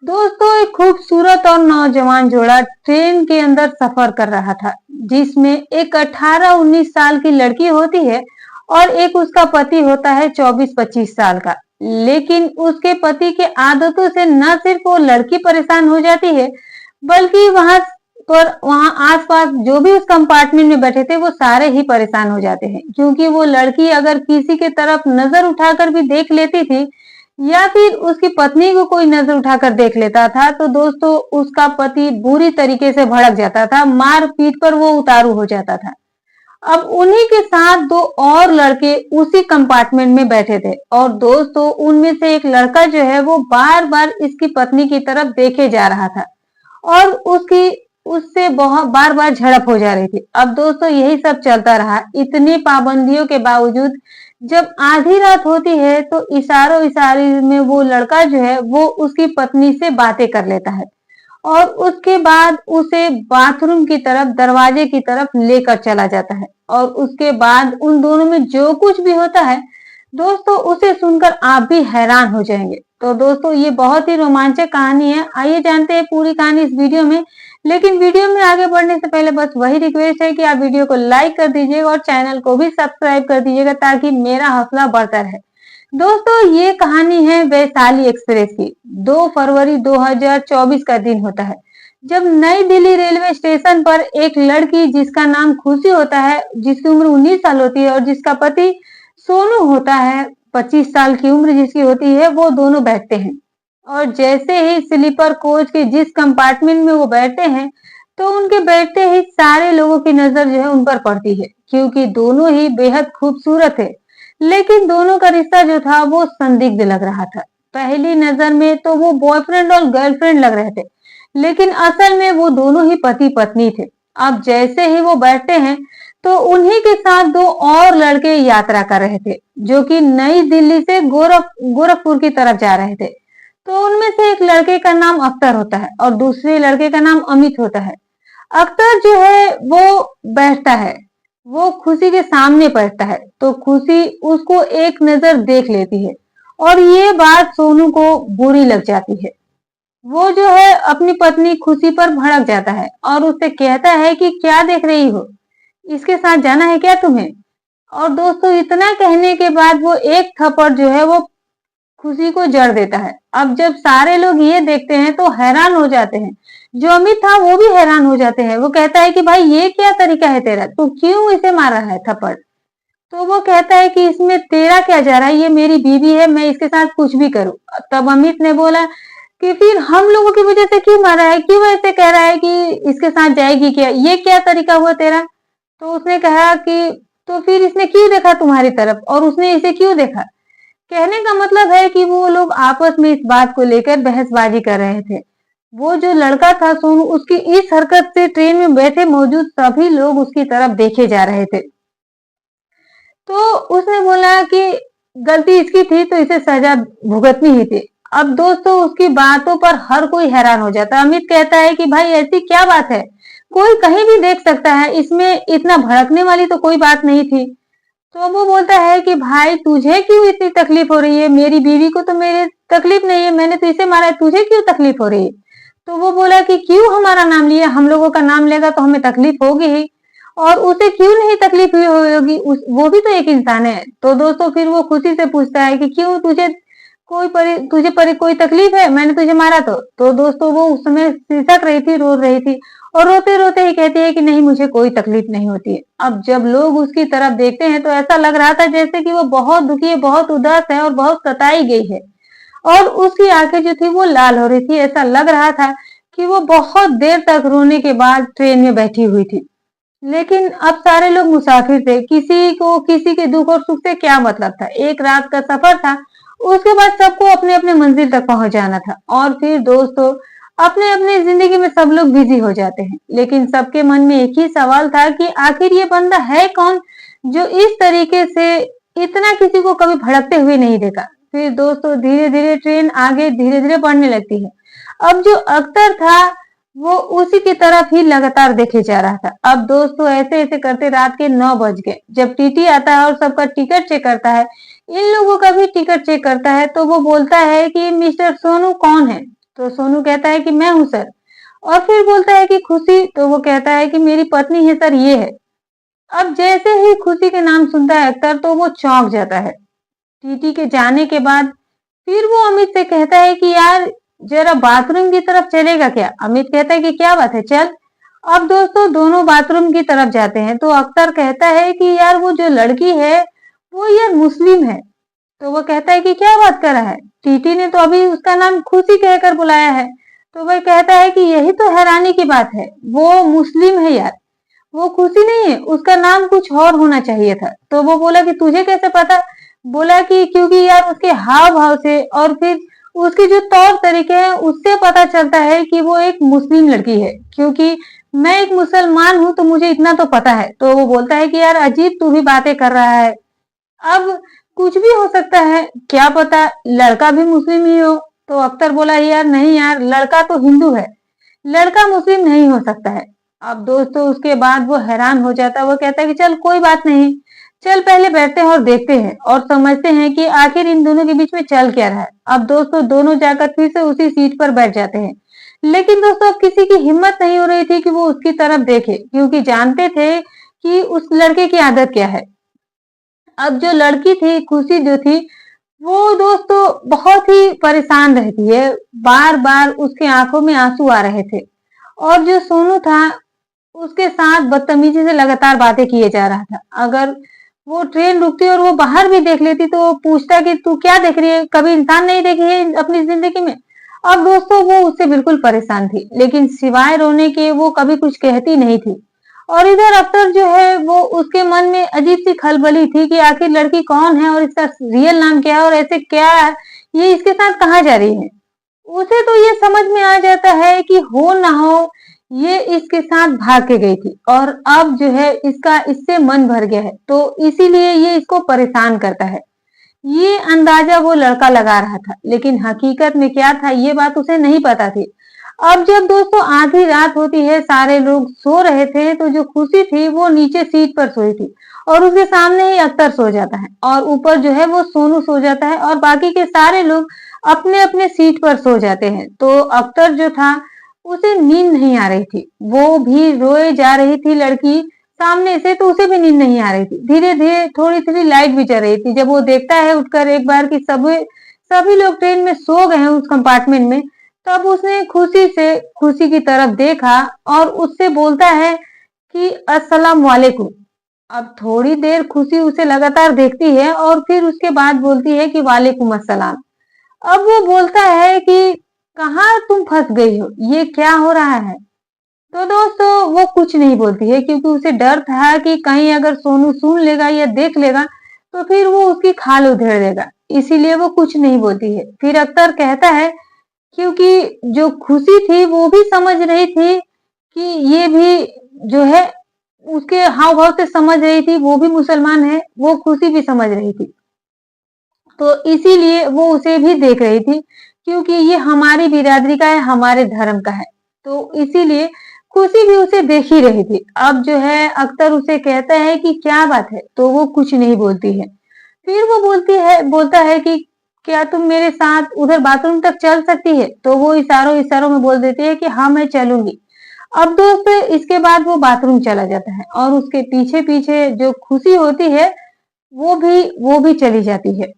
दोस्तों, एक खूबसूरत और नौजवान जोड़ा ट्रेन के अंदर सफर कर रहा था, जिसमें एक 18-19 साल की लड़की होती है और एक उसका पति होता है 24-25 साल का। लेकिन उसके पति के आदतों से न सिर्फ वो लड़की परेशान हो जाती है, बल्कि वहां आसपास जो भी उस कंपार्टमेंट में बैठे थे वो सारे ही परेशान हो जाते हैं, क्योंकि वो लड़की अगर किसी के तरफ नजर उठाकर भी देख लेती थी या फिर उसकी पत्नी को कोई नजर उठाकर देख लेता था, तो दोस्तों उसका पति बुरी तरीके से भड़क जाता था, मार पीट पर वो उतारू हो जाता था। अब उन्हीं के साथ दो और लड़के उसी कंपार्टमेंट में बैठे थे और दोस्तों उनमें से एक लड़का जो है वो बार बार इसकी पत्नी की तरफ देखे जा रहा था और उसकी उससे बहुत बार बार झड़प हो जा रही थी। अब दोस्तों यही सब चलता रहा। इतनी पाबंदियों के बावजूद जब आधी रात होती है तो इशारों इशारे में वो लड़का जो है वो उसकी पत्नी से बातें कर लेता है और उसके बाद उसे बाथरूम की तरफ, दरवाजे की तरफ लेकर चला जाता है और उसके बाद उन दोनों में जो कुछ भी होता है दोस्तों उसे सुनकर आप भी हैरान हो जाएंगे। तो दोस्तों ये बहुत ही रोमांचक कहानी है। आइए जानते हैं पूरी कहानी इस वीडियो में। लेकिन वीडियो में आगे बढ़ने से पहले बस वही रिक्वेस्ट है कि आप वीडियो को लाइक कर दीजिएगा और चैनल को भी सब्सक्राइब कर दीजिएगा ताकि मेरा हौसला बढ़ता रहे। दोस्तों ये कहानी है वैशाली एक्सप्रेस की। 2 फरवरी 2024 का दिन होता है जब नई दिल्ली रेलवे स्टेशन पर एक लड़की जिसका नाम खुशी होता है, जिसकी उम्र 19 साल होती है और जिसका पति सोनू होता है 25 साल की उम्र जिसकी होती है, वो दोनों बैठते हैं और जैसे ही स्लीपर कोच के जिस कंपार्टमेंट में वो बैठते हैं तो उनके बैठते ही सारे लोगों की नजर जो है उन पर पड़ती है, क्योंकि दोनों ही बेहद खूबसूरत है। लेकिन दोनों का रिश्ता जो था वो संदिग्ध लग रहा था। पहली नजर में तो वो बॉयफ्रेंड और गर्लफ्रेंड लग रहे थे, लेकिन असल में वो दोनों ही पति पत्नी थे। अब जैसे ही वो बैठते हैं तो उन्हीं के साथ दो और लड़के यात्रा कर रहे थे जो कि नई दिल्ली से गोरखपुर की तरफ जा रहे थे। तो उनमें से एक लड़के का नाम अख्तर होता है और दूसरे लड़के का नाम अमित होता है। अख्तर जो है वो बैठता है, वो खुशी के सामने बैठता है तो खुशी उसको एक नजर देख लेती है और ये बात सोनू को बुरी लग जाती है। वो जो है अपनी पत्नी खुशी पर भड़क जाता है और उससे कहता है कि क्या देख रही हो, इसके साथ जाना है क्या तुम्हें? और दोस्तों इतना कहने के बाद वो एक थप्पड़ जो है वो खुशी को जड़ देता है। अब जब सारे लोग ये देखते हैं तो हैरान हो जाते हैं। जो अमित था वो भी हैरान हो जाते हैं। वो कहता है कि भाई ये क्या तरीका है तेरा, तू क्यों इसे मार रहा है थप्पड़? तो वो कहता है कि इसमें तेरा क्या जा रहा है, ये मेरी बीवी है, मैं इसके साथ कुछ भी करूं। तब अमित ने बोला कि फिर हम लोगों की वजह से क्यों मारा है, क्यों ऐसे कह रहा है कि इसके साथ जाएगी क्या, ये क्या तरीका हुआ तेरा? तो उसने कहा कि तो फिर इसने क्यों देखा तुम्हारी तरफ और उसने इसे क्यों देखा? कहने का मतलब है कि वो लोग आपस में इस बात को लेकर बहसबाजी कर रहे थे। वो जो लड़का था सोनू, उसकी इस हरकत से ट्रेन में बैठे मौजूद सभी लोग उसकी तरफ देखे जा रहे थे। तो उसने बोला कि गलती इसकी थी तो इसे सजा भुगतनी ही थी। अब दोस्तों उसकी बातों पर हर कोई हैरान हो जाता है। अमित कहता है कि भाई ऐसी क्या बात है, कोई कहीं भी देख सकता है, इसमें इतना भड़कने वाली तो कोई बात नहीं थी। तो वो बोलता है कि भाई तुझे क्यों इतनी तकलीफ हो रही है, मेरी बीवी को तो मेरी तकलीफ नहीं है, मैंने तो इसे मारा है, तुझे क्यों तकलीफ हो रही है? तो वो बोला कि क्यों हमारा नाम लिया, हम लोगों का नाम लेगा तो हमें तकलीफ होगी ही, और उसे क्यों नहीं तकलीफ हुई होगी, वो भी तो एक इंसान है। तो दोस्तों फिर वो खुशी से पूछता है कि क्यों तुझे कोई तकलीफ है, मैंने तुझे मारा तो दोस्तों वो उस समय सिसक रही थी, रो रही थी और रोते रोते ही कहती है कि नहीं मुझे कोई तकलीफ नहीं होती है। अब जब लोग उसकी तरफ देखते हैं तो ऐसा लग रहा था जैसे कि वो बहुत दुखी है, बहुत उदास है और बहुत सताई गई है और उसकी आंखें जो थी वो लाल हो रही थी। ऐसा लग रहा था कि वो बहुत देर तक रोने के बाद ट्रेन में बैठी हुई थी। लेकिन अब सारे लोग मुसाफिर थे, किसी को किसी के दुख और सुख से क्या मतलब था। एक रात का सफर था, उसके बाद सबको अपने अपने मंजिल तक पहुंच जाना था और फिर दोस्तों अपने अपने जिंदगी में सब लोग बिजी हो जाते हैं। लेकिन सबके मन में एक ही सवाल था कि आखिर ये बंदा है कौन जो इस तरीके से इतना किसी को कभी भड़कते हुए नहीं देखा। फिर दोस्तों धीरे धीरे ट्रेन आगे धीरे धीरे बढ़ने लगती है। अब जो अख्तर था वो उसी की तरफ ही लगातार देखे जा रहा था। अब दोस्तों ऐसे ऐसे करते रात के 9 बज गए। जब टीटी आता है और सबका टिकट चेक करता है, इन लोगों का भी टिकट चेक करता है, तो वो बोलता है कि मिस्टर सोनू कौन है? तो सोनू कहता है कि मैं हूँ सर। और फिर बोलता है कि खुशी, तो वो कहता है कि मेरी पत्नी है सर, ये है। अब जैसे ही खुशी के नाम सुनता है अख्तर तो वो चौंक जाता है। टीटी के जाने के बाद फिर वो अमित से कहता है कि यार जरा बाथरूम की तरफ चलेगा क्या? अमित कहता है कि क्या बात है, चल। अब दोस्तों दोनों बाथरूम की तरफ जाते हैं तो अख्तर कहता है कि यार वो जो लड़की है वो यार मुस्लिम है। तो वो कहता है कि क्या बात कर रहा है, टीटी ने तो अभी उसका नाम खुशी कहकर बुलाया है। तो वह कहता है कि यही तो हैरानी की बात है, वो मुस्लिम है यार, वो खुशी नहीं है, उसका नाम कुछ और होना चाहिए था। तो वो बोला कि तुझे कैसे पता? बोला कि क्योंकि यार उसके हाव भाव से और फिर उसके जो तौर तरीके हैं उससे पता चलता है कि वो एक मुस्लिम लड़की है, क्योंकि मैं एक मुसलमान हूं तो मुझे इतना तो पता है। तो वो बोलता है कि यार अजीब तू भी बातें कर रहा है, अब कुछ भी हो सकता है, क्या पता लड़का भी मुस्लिम ही हो। तो अख्तर बोला यार नहीं यार, लड़का तो हिंदू है, लड़का मुस्लिम नहीं हो सकता है। अब दोस्तों उसके बाद वो हैरान हो जाता है, वो कहता है कि चल कोई बात नहीं, चल पहले बैठते हैं और देखते हैं और समझते हैं कि आखिर इन दोनों के बीच में चल क्या रहा है। अब दोस्तों दोनों जाकर फिर से उसी सीट पर बैठ जाते हैं, लेकिन दोस्तों अब किसी की हिम्मत नहीं हो रही थी कि वो उसकी तरफ देखे, क्योंकि जानते थे कि उस लड़के की आदत क्या है। अब जो लड़की थी खुशी जो थी वो दोस्तों बहुत ही परेशान रहती है, बार बार उसके आंखों में आंसू आ रहे थे। और जो सोनू था उसके साथ बदतमीजी से लगातार बातें किए जा रहा था। अगर वो ट्रेन रुकती और वो बाहर भी देख लेती तो वो पूछता कि तू क्या देख रही है, कभी इंसान नहीं देखी है अपनी जिंदगी में? अब दोस्तों वो उससे बिल्कुल परेशान थी, लेकिन सिवाय रोने के वो कभी कुछ कहती नहीं थी। और इधर अख्तर जो है वो उसके मन में अजीब सी खलबली थी कि आखिर लड़की कौन है और इसका रियल नाम क्या है और ऐसे क्या है, ये इसके साथ कहाँ जा रही है। उसे तो ये समझ में आ जाता है कि हो ना हो ये इसके साथ भाग के गई थी और अब जो है इसका इससे मन भर गया है, तो इसीलिए ये इसको परेशान करता है। ये अंदाजा वो लड़का लगा रहा था, लेकिन हकीकत में क्या था ये बात उसे नहीं पता थी। अब जब दोस्तों आधी रात होती है, सारे लोग सो रहे थे, तो जो खुशी थी वो नीचे सीट पर सोई थी और उसके सामने ही अख्तर सो जाता है और ऊपर जो है वो सोनू सो जाता है और बाकी के सारे लोग अपने अपने सीट पर सो जाते हैं। तो अख्तर जो था उसे नींद नहीं आ रही थी, वो भी रोए जा रही थी लड़की सामने से, तो उसे भी नींद नहीं आ रही थी। धीरे धीरे थोड़ी थोड़ी लाइट भी चल रही थी। जब वो देखता है उठकर एक बार कि सभी सभी लोग ट्रेन में सो गए हैं उस कंपार्टमेंट में, तब उसने खुशी से खुशी की तरफ देखा और उससे बोलता है कि अस्सलाम वालेकुम। अब थोड़ी देर खुशी उसे लगातार देखती है और फिर उसके बाद बोलती है कि वालेकुम अस्सलाम। अब वो बोलता है कि कहाँ तुम फंस गई हो, ये क्या हो रहा है? तो दोस्तों वो कुछ नहीं बोलती है, क्योंकि उसे डर था कि कहीं अगर सोनू सुन लेगा या देख लेगा तो फिर वो उसकी खाल उधेड़ देगा, इसीलिए वो कुछ नहीं बोलती है। फिर अख्तर कहता है, क्योंकि जो खुशी थी वो भी समझ रही थी कि ये भी जो है उसके हाव भाव से समझ रही थी, वो भी मुसलमान है, वो खुशी भी समझ रही थी, तो इसीलिए वो उसे भी देख रही थी, क्योंकि ये हमारी बिरादरी का है, हमारे धर्म का है, तो इसीलिए खुशी भी उसे देख ही रही थी। अब जो है अख्तर उसे कहता है कि क्या बात है, तो वो कुछ नहीं बोलती है। फिर वो बोलता है कि क्या तुम मेरे साथ उधर बाथरूम तक चल सकती है? तो वो इशारों इशारों में बोल देती है कि हाँ मैं चलूंगी। अब दोस्त इसके बाद वो बाथरूम चला जाता है और उसके पीछे पीछे जो खुशी होती है वो भी चली जाती है।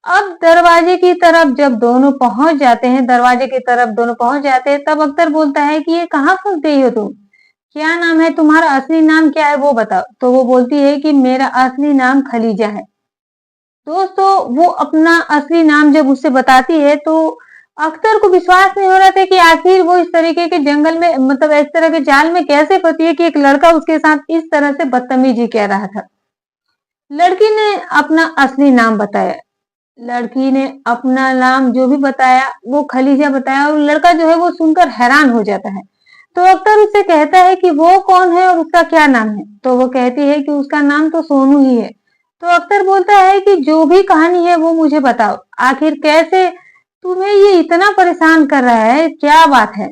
अब दरवाजे की तरफ जब दोनों पहुंच जाते हैं, दरवाजे की तरफ दोनों पहुंच जाते हैं, तब अख्तर बोलता है कि ये कहाँ फंस गई हो तुम, क्या नाम है तुम्हारा, असली नाम क्या है वो बताओ। तो वो बोलती है कि मेरा असली नाम खलीजा है। दोस्तों वो अपना असली नाम जब उससे बताती है तो अख्तर को विश्वास नहीं हो रहा था कि आखिर वो इस तरीके के जंगल में, मतलब इस तरह के जाल में कैसे फंसी है कि एक लड़का उसके साथ इस तरह से बदतमीजी कर रहा था। लड़की ने अपना असली नाम बताया, लड़की ने अपना नाम जो भी बताया वो खलीजा बताया और लड़का जो है वो सुनकर हैरान हो जाता है। तो अख्तर उससे कहता है कि वो कौन है और उसका क्या नाम है। तो वो कहती है कि उसका नाम तो सोनू ही है। तो अख्तर बोलता है कि जो भी कहानी है वो मुझे बताओ, आखिर कैसे तुम्हें ये इतना परेशान कर रहा है, क्या बात है।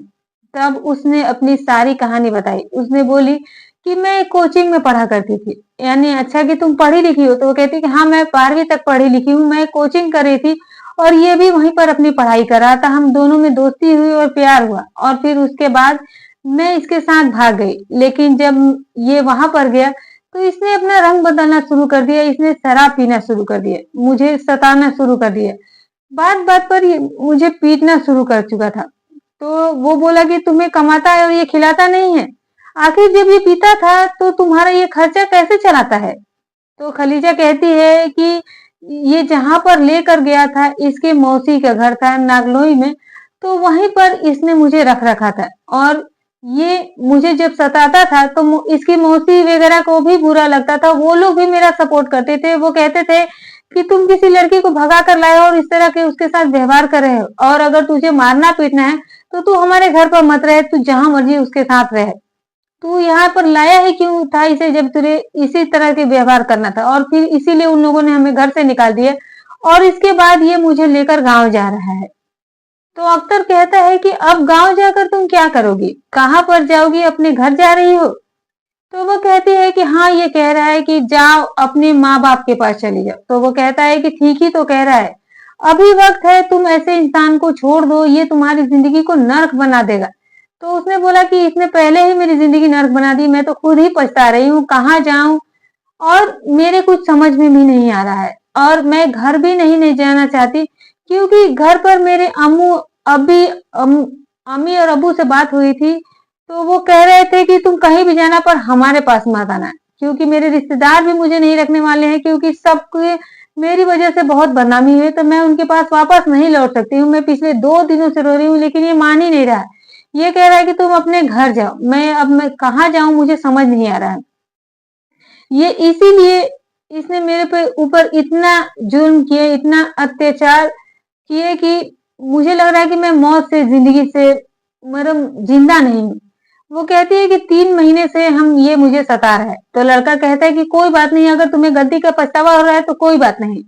तब उसने अपनी सारी कहानी बताई। उसने बोली कि मैं कोचिंग में पढ़ा करती थी। यानी अच्छा कि तुम पढ़ी लिखी हो? तो वो कहती कि हाँ मैं 12वीं तक पढ़ी लिखी हूँ, मैं कोचिंग कर रही थी और ये भी वहीं पर अपनी पढ़ाई कर रहा था। हम दोनों में दोस्ती हुई और प्यार हुआ और फिर उसके बाद मैं इसके साथ भाग गई। लेकिन जब ये वहां पर गया तो इसने अपना रंग बदलना शुरू कर दिया, इसने शराब पीना शुरू कर दिया, मुझे सताना शुरू कर दिया, बात बात पर ये मुझे पीटना शुरू कर चुका था। तो वो बोला कि तुम्हें कमाता है और ये खिलाता नहीं है, आखिर जब ये पीता था तो तुम्हारा ये खर्चा कैसे चलाता है? तो खलीजा कहती है कि ये जहां पर लेकर गया था इसके मौसी का घर था नागलोई में, तो वहीं पर इसने मुझे रख रखा था और ये मुझे जब सताता था तो इसकी मौसी वगैरह को भी बुरा लगता था, वो लोग भी मेरा सपोर्ट करते थे। वो कहते थे कि तुम किसी लड़की को भगा कर लाए हो और इस तरह के उसके साथ व्यवहार कर रहे हो, और अगर तुझे मारना पीटना है तो तू हमारे घर पर मत रहे, तू जहां मर्जी उसके साथ रहे। तू यहाँ पर लाया ही क्यों था इसे जब तुझे इसी तरह के व्यवहार करना था? और फिर इसीलिए उन लोगों ने हमें घर से निकाल दिया और इसके बाद ये मुझे लेकर गांव जा रहा है। तो अख्तर कहता है कि अब गांव जाकर तुम क्या करोगी, कहाँ पर जाओगी, अपने घर जा रही हो? तो वो कहती है कि हाँ, ये कह रहा है कि जाओ अपने माँ बाप के पास चली जाओ। तो वो कहता है कि ठीक ही तो कह रहा है, अभी वक्त है, तुम ऐसे इंसान को छोड़ दो, ये तुम्हारी जिंदगी को नर्क बना देगा। तो उसने बोला कि इसने पहले ही मेरी जिंदगी नर्क बना दी, मैं तो खुद ही पछता रही हूँ, कहाँ जाऊं और मेरे कुछ समझ में भी नहीं आ रहा है, और मैं घर भी नहीं जाना चाहती क्योंकि घर पर मेरे अम्मी और अब्बू से बात हुई थी, तो वो कह रहे थे कि तुम कहीं भी जाना पर हमारे पास मत आना, क्योंकि मेरे रिश्तेदार भी मुझे नहीं रखने वाले हैं, क्योंकि सबके मेरी वजह से बहुत बदनामी हुई, तो मैं उनके पास वापस नहीं लौट सकती हूँ। मैं पिछले 2 दिनों से रो रही हूँ लेकिन ये मान ही नहीं रहा है। ये कह रहा है कि तुम अपने घर जाओ। मैं कहाँ जाऊं मुझे समझ नहीं आ रहा है। ये इसीलिए इसने मेरे पे ऊपर इतना जुल्म किया, इतना अत्याचार किए कि मुझे लग रहा है कि मैं मौत से जिंदगी से मतलब जिंदा नहीं हूँ। वो कहती है कि 3 महीने से हम ये मुझे सता रहा है। तो लड़का कहता है कि कोई बात नहीं, अगर तुम्हें गलती का पछतावा हो रहा है तो कोई बात नहीं।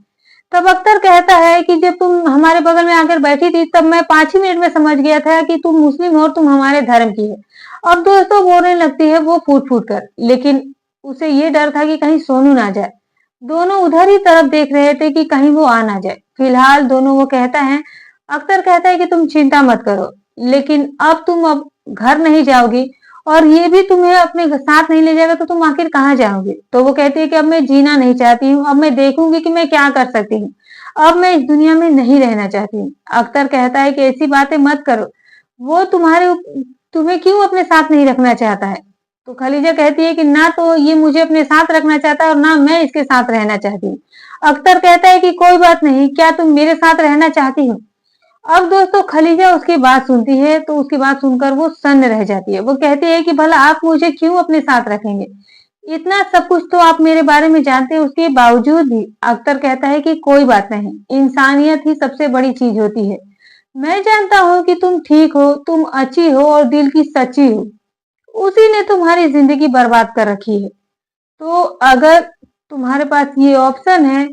तब अख्तर कहता है कि जब तुम हमारे बगल में आकर बैठी थी तब मैं 5 ही मिनट में समझ गया था कि तुम मुस्लिम हो और तुम हमारे धर्म की है। अब दोस्तों बोलने लगती है वो फूट फूट कर, लेकिन उसे ये डर था कि कहीं सोनू ना जाए। दोनों उधर ही तरफ देख रहे थे कि कहीं वो आ ना जाए। फिलहाल दोनों वो कहता है, अख्तर कहता है कि तुम चिंता मत करो, लेकिन अब घर नहीं जाओगी और ये भी तुम्हें अपने साथ नहीं ले जाएगा तो तुम आखिर कहाँ जाओगे? तो वो कहती है कि अब मैं जीना नहीं चाहती हूँ, अब मैं देखूंगी कि मैं क्या कर सकती हूँ, अब मैं इस दुनिया में नहीं रहना चाहती हूँ। अख्तर कहता है कि ऐसी बातें मत करो, वो तुम्हें क्यों अपने साथ नहीं रखना चाहता है? तो खलीजा कहती है कि ना तो ये मुझे अपने साथ रखना चाहता है और ना मैं इसके साथ रहना चाहती हूँ। अख्तर कहता है कि कोई बात नहीं, क्या तुम मेरे साथ रहना चाहती हो? अब दोस्तों खलीजा उसकी बात सुनती है तो उसकी बात सुनकर वो सन्न रह जाती है। वो कहती है कि भला आप मुझे क्यों अपने साथ रखेंगे, इतना सब कुछ तो आप मेरे बारे में जानते हैं, उसके बावजूद भी। अख्तर कहता है कि कोई बात नहीं, इंसानियत ही सबसे बड़ी चीज होती है। मैं जानता हूँ कि तुम ठीक हो, तुम अच्छी हो और दिल की सच्ची हो, उसी ने तुम्हारी जिंदगी बर्बाद कर रखी है। तो अगर तुम्हारे पास ये ऑप्शन है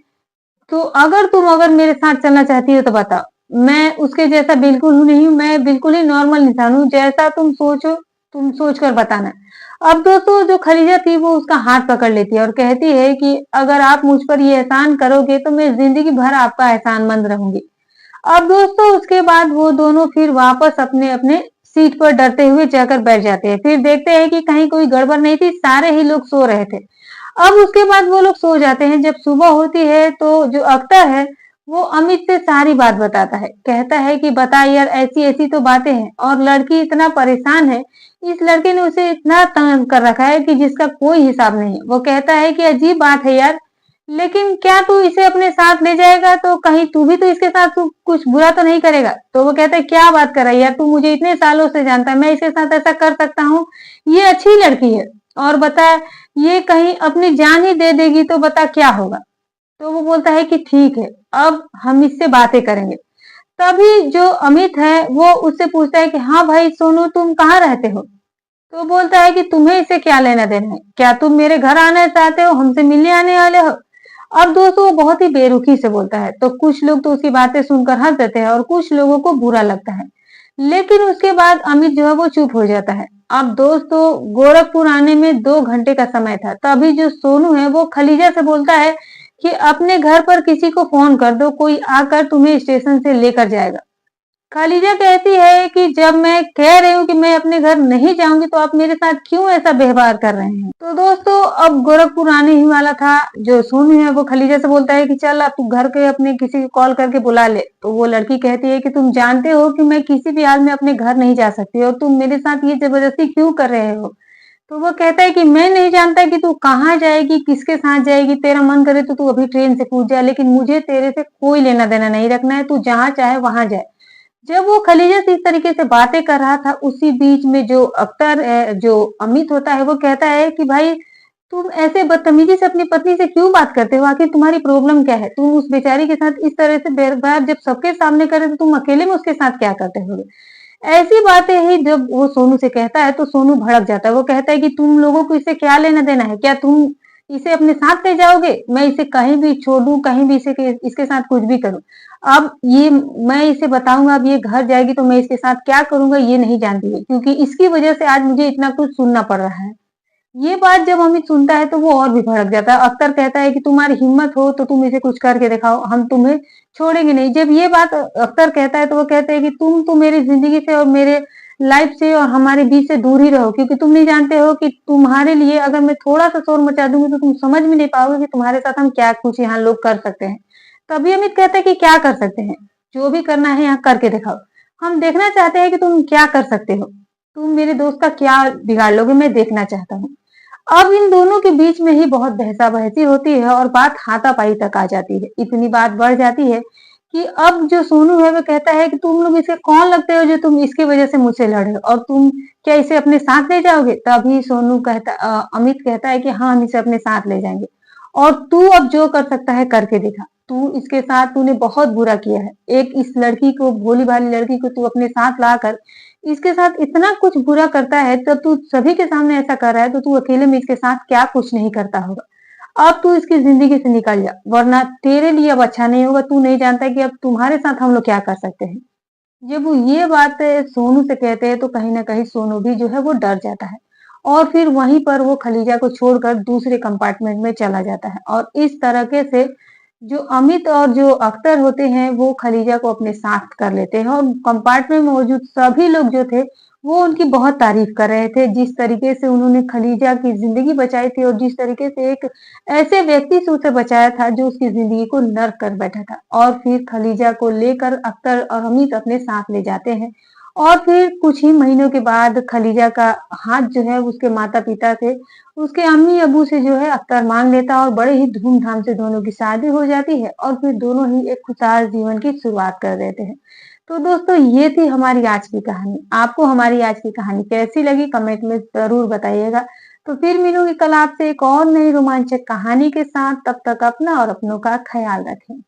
तो अगर मेरे साथ चलना चाहती हो तो बताओ। मैं उसके जैसा बिल्कुल हूँ नहीं हूँ, मैं बिल्कुल ही नॉर्मल इंसान हूँ, जैसा तुम सोचो तुम सोच कर बताना। अब दोस्तों जो खलीजा थी वो उसका हाथ पकड़ लेती है और कहती है कि अगर आप मुझ पर ये एहसान करोगे तो मैं जिंदगी भर आपका एहसानमंद रहूंगी। अब दोस्तों उसके बाद वो दोनों फिर वापस अपने अपने सीट पर डरते हुए जाकर बैठ जाते हैं। फिर देखते हैं कि कहीं कोई गड़बड़ नहीं थी, सारे ही लोग सो रहे थे। अब उसके बाद वो लोग सो जाते हैं। जब सुबह होती है तो जो अख्तर है वो अमित से सारी बात बताता है। कहता है कि बता यार, ऐसी ऐसी तो बातें हैं और लड़की इतना परेशान है, इस लड़के ने उसे इतना तंग कर रखा है कि जिसका कोई हिसाब नहीं है। वो कहता है कि अजीब बात है यार, लेकिन क्या तू इसे अपने साथ ले जाएगा तो कहीं तू भी तो इसके साथ कुछ बुरा तो नहीं करेगा? तो वो कहता है क्या बात कर रहा है यार, तू मुझे इतने सालों से जानता है, मैं इसके साथ ऐसा कर सकता हूँ? ये अच्छी लड़की है, और बता ये कहीं अपनी जान ही दे देगी तो बता क्या होगा? तो वो बोलता है कि ठीक है, अब हम इससे बातें करेंगे। तभी जो अमित है वो उससे पूछता है कि हाँ भाई सोनू, तुम कहाँ रहते हो? तो बोलता है कि तुम्हें इसे क्या लेना देना है, क्या तुम मेरे घर आना चाहते हो, हमसे मिलने आने वाले हो? अब दोस्तों वो बहुत ही बेरुखी से बोलता है, तो कुछ लोग तो उसकी बातें सुनकर हंस देते हैं और कुछ लोगों को बुरा लगता है, लेकिन उसके बाद अमित जो है वो चुप हो जाता है। अब दोस्तों गोरखपुर आने में 2 घंटे का समय था। तभी जो सोनू है वो खलीजा से बोलता है कि अपने घर पर किसी को फोन कर दो, कोई आकर तुम्हें स्टेशन से लेकर जाएगा। खलीजा कहती है कि जब मैं कह रही हूँ कि मैं अपने घर नहीं जाऊंगी तो आप मेरे साथ क्यों ऐसा व्यवहार कर रहे हैं। तो दोस्तों अब गोरखपुर आने ही वाला था। जो सोनू है वो खलीजा से बोलता है कि चल अब तू घर के अपने किसी को कॉल करके बुला ले। तो वो लड़की कहती है कि तुम जानते हो कि मैं किसी भी हाल में अपने घर नहीं जा सकती और तुम मेरे साथ ये जबरदस्ती क्यों कर रहे हो। तो वो कहता है कि मैं नहीं जानता कि तू कहाँ जाएगी, किसके साथ जाएगी, तेरा मन करे तो तू अभी ट्रेन से कूद जा, लेकिन मुझे तेरे से कोई लेना देना नहीं रखना है, तू जहाँ चाहे वहां जाए। जब वो खलीजा से इस तरीके से बातें कर रहा था, उसी बीच में जो अख्तर जो अमित होता है वो कहता है कि भाई तुम ऐसे बदतमीजी से अपनी पत्नी से क्यों बात करते हो, आखिर तुम्हारी प्रॉब्लम क्या है, तुम उस बेचारी के साथ इस तरह से व्यवहार जब सबके सामने करे तो तुम अकेले में उसके साथ क्या करते हो। ऐसी बातें ही जब वो सोनू से कहता है तो सोनू भड़क जाता है। वो कहता है कि तुम लोगों को इससे क्या लेना देना है, क्या तुम इसे अपने साथ ले जाओगे, मैं इसे कहीं भी छोड़ दूं, कहीं भी इसे इसके साथ कुछ भी करूं। अब ये मैं इसे बताऊंगा, अब ये घर जाएगी तो मैं इसके साथ क्या करूंगा ये नहीं जानती है, क्योंकि इसकी वजह से आज मुझे इतना कुछ सुनना पड़ रहा है। ये बात जब अमित सुनता है तो वो और भी भड़क जाता है। अख्तर कहता है कि तुम्हारी हिम्मत हो तो तुम इसे कुछ करके दिखाओ, हम तुम्हें छोड़ेंगे नहीं। जब ये बात अख्तर कहता है तो वो कहते हैं कि तुम तो मेरी जिंदगी से और मेरे लाइफ से और हमारे बीच से दूर ही रहो, क्योंकि तुम नहीं जानते हो कि तुम्हारे लिए अगर मैं थोड़ा सा शोर मचा दूंगी तो तुम समझ भी नहीं पाओगे कि तुम्हारे साथ हम क्या कुछ यहाँ लोग कर सकते हैं। तभी अमित कहता है कि क्या कर सकते हैं, जो भी करना है यहाँ करके दिखाओ, हम देखना चाहते हैं कि तुम क्या कर सकते हो, तुम मेरे दोस्त का क्या बिगाड़ लोगे, मैं देखना चाहता हूँ। अब इन दोनों के बीच में ही बहुत बहसा-बहसी होती है और बात हाथापाई तक आ जाती है। इतनी बात बढ़ जाती है कि अब जो सोनू है वो कहता है कि तुम लोग इसे कौन लगते हो जो तुम इसकी वजह से मुझसे लड़े हो, और तुम क्या इसे अपने साथ ले जाओगे? तभी सोनू कहता अमित कहता है कि हाँ, हम इसे अपने साथ ले जाएंगे और तू अब जो कर सकता है करके दिखा। तू इसके साथ तूने बहुत बुरा किया है। एक इस लड़की को, भोली-भाली लड़की को तू अपने साथ लाकर इसके साथ इतना कुछ बुरा करता है, जब तू सभी के सामने ऐसा कर रहा है तो तू अकेले में इसके साथ क्या कुछ नहीं करता होगा। अब तू इसकी जिंदगी से निकल जा, वरना तेरे लिए अब अच्छा नहीं होगा। तू नहीं जानता कि अब तुम्हारे साथ हम लोग क्या कर सकते हैं। जब वो ये बात सोनू से कहते हैं तो कहीं ना कहीं सोनू भी जो है वो डर जाता है और फिर वहीं पर वो खलीजा को छोड़कर दूसरे कंपार्टमेंट में चला जाता है। और इस तरीके से जो अमित और जो अख्तर होते हैं वो खलीजा को अपने साथ कर लेते हैं और कंपार्टमेंट में मौजूद सभी लोग जो थे वो उनकी बहुत तारीफ कर रहे थे, जिस तरीके से उन्होंने खलीजा की जिंदगी बचाई थी और जिस तरीके से एक ऐसे व्यक्ति से उसे बचाया था जो उसकी जिंदगी को नर्क कर बैठा था। और फिर खलीजा को लेकर अख्तर और अमित अपने साथ ले जाते हैं और फिर कुछ ही महीनों के बाद खलीजा का हाथ जो है उसके माता पिता से, उसके अम्मी अबू से जो है अख्तर मांग लेता है और बड़े ही धूमधाम से दोनों की शादी हो जाती है और फिर दोनों ही एक खुशहाल जीवन की शुरुआत कर देते हैं। तो दोस्तों ये थी हमारी आज की कहानी। आपको हमारी आज की कहानी कैसी लगी कमेंट में जरूर बताइएगा। तो फिर मिलूंगी कल आपसे एक और नई रोमांचक कहानी के साथ। तब तक अपना और अपनों का ख्याल रखें।